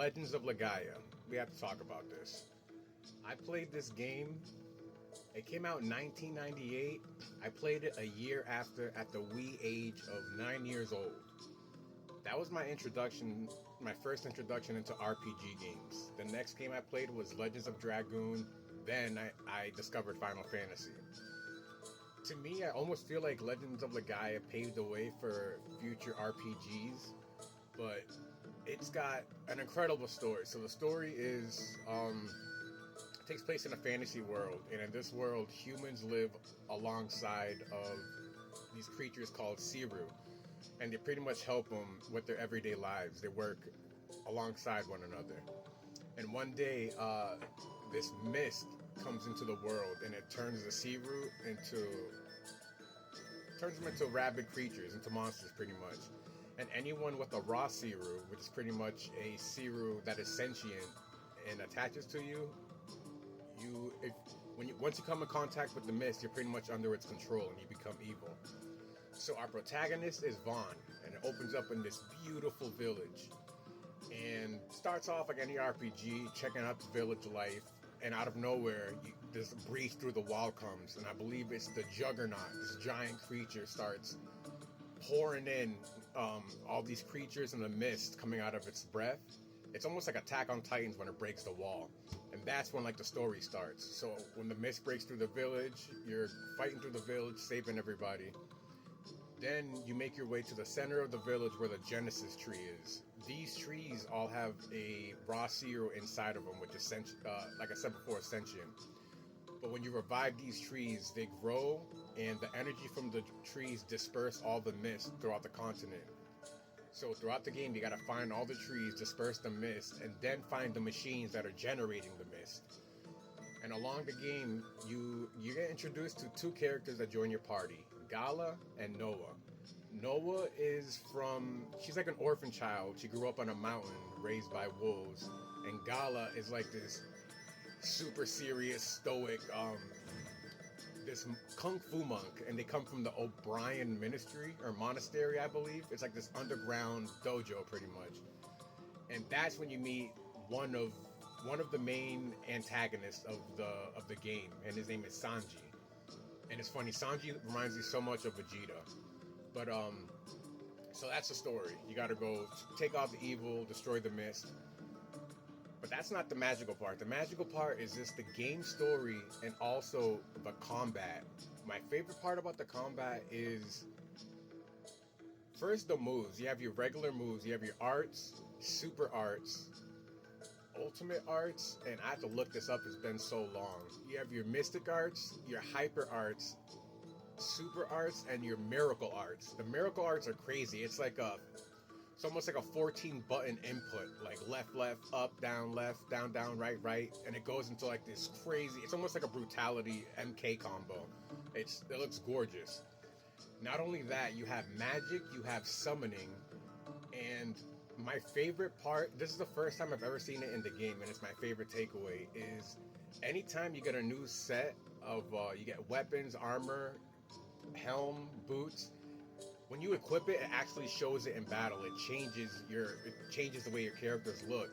Legends of Legaia. We have to talk about this. I played this game. It came out in 1998. I played it a year after at the wee age of 9 years old. That was my introduction, my first introduction into RPG games. The next game I played was Legends of Dragoon. Then I discovered Final Fantasy. To me, I almost feel like Legends of Legaia paved the way for future RPGs, but it's got an incredible story. So the story is takes place in a fantasy world, and in this world, humans live alongside of these creatures called Siru, and they pretty much help them with their everyday lives. They work alongside one another. And one day, this mist comes into the world, and it turns the Siru turns them into rabid creatures, into monsters, pretty much. And anyone with a raw Siru, which is pretty much a Siru that is sentient and attaches to you, once you come in contact with the mist, you're pretty much under its control and you become evil. So our protagonist is Vaughn, and it opens up in this beautiful village, and starts off like any RPG, checking out the village life, and out of nowhere, this breach through the wall comes, and I believe it's the Juggernaut. This giant creature starts pouring in all these creatures in the mist coming out of its breath. It's almost like Attack on Titans when it breaks the wall. And that's when like the story starts. So when the mist breaks through the village, you're fighting through the village, saving everybody. Then you make your way to the center of the village where the Genesis tree is. These trees all have a raw Siru inside of them, which is, like I said before, sentient. But when you revive these trees, they grow, and the energy from the trees disperse all the mist throughout the continent. So throughout the game, you gotta find all the trees, disperse the mist, and then find the machines that are generating the mist. And along the game, you get introduced to two characters that join your party, Gala and Noah. Noah she's like an orphan child. She grew up on a mountain, raised by wolves. And Gala is like this super serious, stoic, this kung fu monk, and they come from the O'Brien ministry or monastery, I believe. It's like this underground dojo, pretty much. And that's when you meet one of the main antagonists of the game, and his name is Sanji. And it's funny, Sanji reminds me so much of Vegeta. But so that's the story. You got to go take out the evil, destroy the mist. But that's not the magical part. The magical part is just the game story and also the combat. My favorite part about the combat is first the moves. You have your regular moves, you have your arts, super arts, ultimate arts, and I have to look this up, it's been so long. You have your mystic arts, your hyper arts, super arts, and your miracle arts. The miracle arts are crazy. It's almost like a 14 button input, like left, up, down, right, and it goes into like this crazy, it's almost like a brutality MK combo. It looks gorgeous. Not only that, you have magic, you have summoning, and my favorite part, this is the first time I've ever seen it in the game, and it's my favorite takeaway, is anytime you get a new set of, you get weapons, armor, helm, boots, when you equip it, it actually shows it in battle. It changes the way your characters look.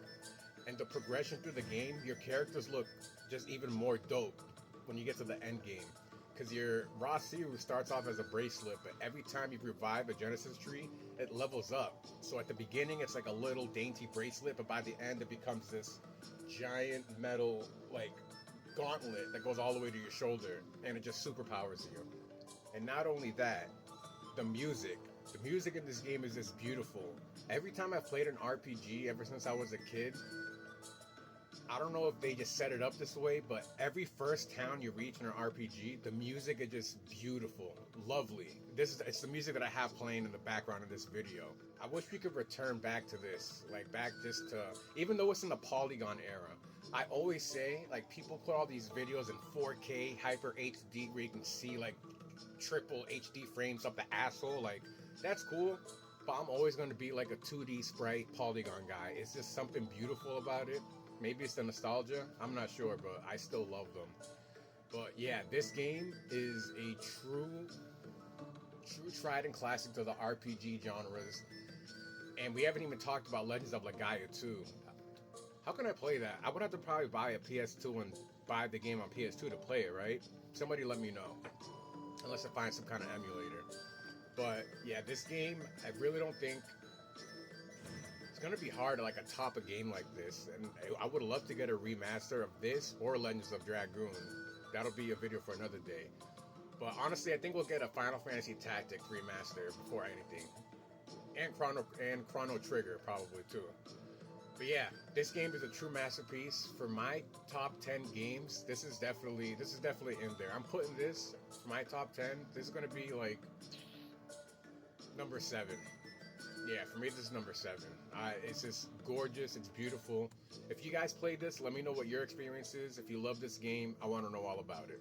And the progression through the game, your characters look just even more dope when you get to the end game. Because your raw Siru starts off as a bracelet, but every time you revive a Genesis tree, it levels up. So at the beginning, it's like a little dainty bracelet, but by the end, it becomes this giant metal, like, gauntlet that goes all the way to your shoulder, and it just superpowers you. And not only that, the music in this game is just beautiful. Every time I've played an RPG ever since I was a kid, I don't know if they just set it up this way, but every first town you reach in an RPG, the music is just beautiful, lovely. It's the music that I have playing in the background of this video. I wish we could return back to this, even though it's in the polygon era. I always say, like, people put all these videos in 4K, Hyper HD, where you can see, like, triple HD frames up the asshole. Like, that's cool, but I'm always going to be like a 2D sprite polygon guy. It's just something beautiful about it. Maybe it's the nostalgia, I'm not sure, but I still love them. But yeah, this game is a true tried and classic to the RPG genres. And we haven't even talked about Legends of Legaia 2. How can I play that? I would have to probably buy a PS2 and buy the game on PS2 to play it, right? Somebody let me know. Unless I find some kind of emulator. But yeah, this game, I really don't think it's gonna be hard to like top a game like this. And I would love to get a remaster of this or Legends of Dragoon. That'll be a video for another day. But honestly, I think we'll get a Final Fantasy Tactics remaster before anything, and Chrono Trigger probably too. But yeah, this game is a true masterpiece. For my top 10 games, this is definitely in there. I'm putting this for my top 10. This is gonna be like number 7. Yeah, for me this is number 7. It's just gorgeous. It's beautiful. If you guys played this, let me know what your experience is. If you love this game, I want to know all about it.